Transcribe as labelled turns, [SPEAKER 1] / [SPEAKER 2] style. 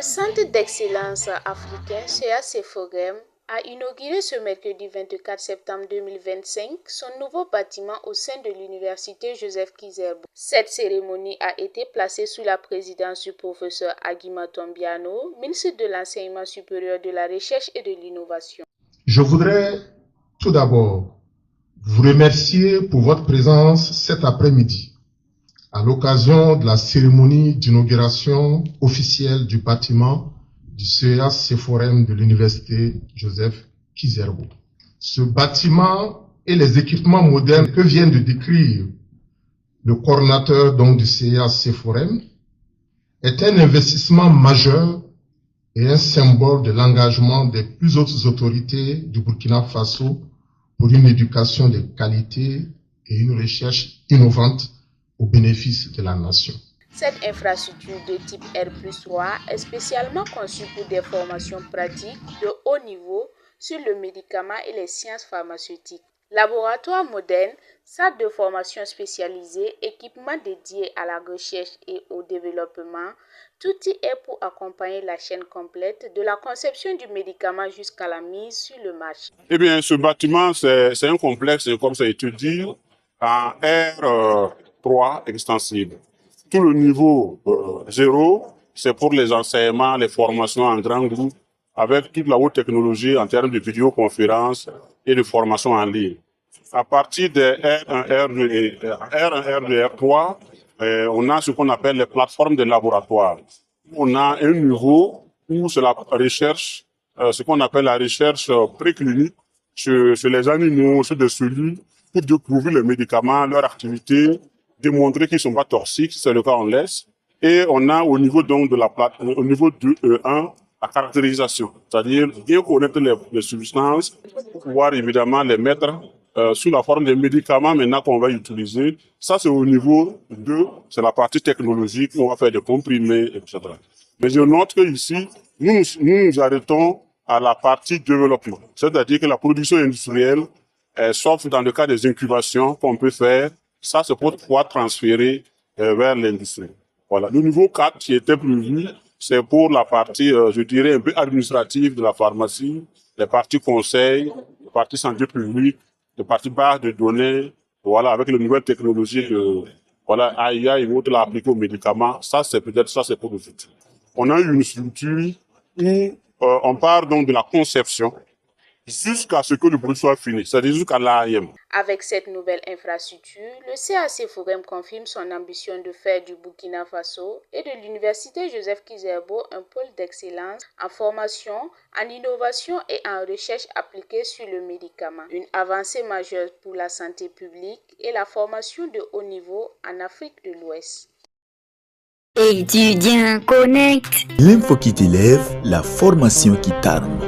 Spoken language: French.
[SPEAKER 1] Centre d'excellence africain CACFOREM a inauguré ce mercredi 24 septembre 2025 son nouveau bâtiment au sein de l'université Joseph Kizerbo. Cette cérémonie a été placée sous la présidence du professeur Aguima Tombiano, ministre de l'Enseignement supérieur, de la Recherche et de l'Innovation.
[SPEAKER 2] Je voudrais tout d'abord vous remercier pour votre présence cet après-midi à l'occasion de la cérémonie d'inauguration officielle du bâtiment du CACFOREM de l'université Joseph Kizerbo. Ce bâtiment et les équipements modernes que vient de décrire le coordinateur du CACFOREM est un investissement majeur et un symbole de l'engagement des plus hautes autorités du Burkina Faso pour une éducation de qualité et une recherche innovante au bénéfice de la nation.
[SPEAKER 1] Cette infrastructure de type R+3 est spécialement conçue pour des formations pratiques de haut niveau sur le médicament et les sciences pharmaceutiques. Laboratoire moderne, salle de formation spécialisée, équipements dédiés à la recherche et au développement, tout y est pour accompagner la chaîne complète de la conception du médicament jusqu'à la mise sur le marché.
[SPEAKER 3] Eh bien, ce bâtiment, c'est un complexe, comme ça a été dit, en R3 extensible. Tout le niveau 0, c'est pour les enseignements, les formations en grand groupe, avec toute la haute technologie en termes de vidéoconférence et de formation en ligne. À partir de R1, R2 et R1, R2, R3, on a ce qu'on appelle les plateformes de laboratoire. On a un niveau où c'est la recherche, ce qu'on appelle la recherche préclinique sur les animaux, sur des cellules, pour découvrir les médicaments, leur activité, démontrer qu'ils ne sont pas toxiques, si c'est le cas, on laisse. Et on a au niveau au niveau 2E1, la caractérisation, c'est-à-dire bien connaître les substances pour pouvoir évidemment les mettre sous la forme de médicaments maintenant qu'on va utiliser. Ça, c'est au niveau 2, c'est la partie technologique, on va faire des comprimés, etc. Mais je note qu'ici, nous arrêtons à la partie développement, c'est-à-dire que la production industrielle, sauf dans le cas des incubations qu'on peut faire, ça c'est pour pouvoir transférer vers l'industrie. Voilà. Le niveau 4 qui était prévu, c'est pour la partie, je dirais, un peu administrative de la pharmacie, les parties conseils, les parties santé publique, les parties base de données, voilà, avec les nouvelles technologies de, voilà, AIA et autres, appliquées aux médicaments. Ça, c'est peut-être, ça, c'est pour le futur. On a une structure où on part donc de la conception jusqu'à ce que le produit soit fini, c'est-à-dire jusqu'à l'AIM.
[SPEAKER 1] Avec cette nouvelle infrastructure, le CACFOREM confirme son ambition de faire du Burkina Faso et de l'université Joseph Kizerbo un pôle d'excellence en formation, en innovation et en recherche appliquée sur le médicament. Une avancée majeure pour la santé publique et la formation de haut niveau en Afrique de l'Ouest.
[SPEAKER 4] Étudiants Connect.
[SPEAKER 5] L'info qui t'élève, la formation qui t'arme.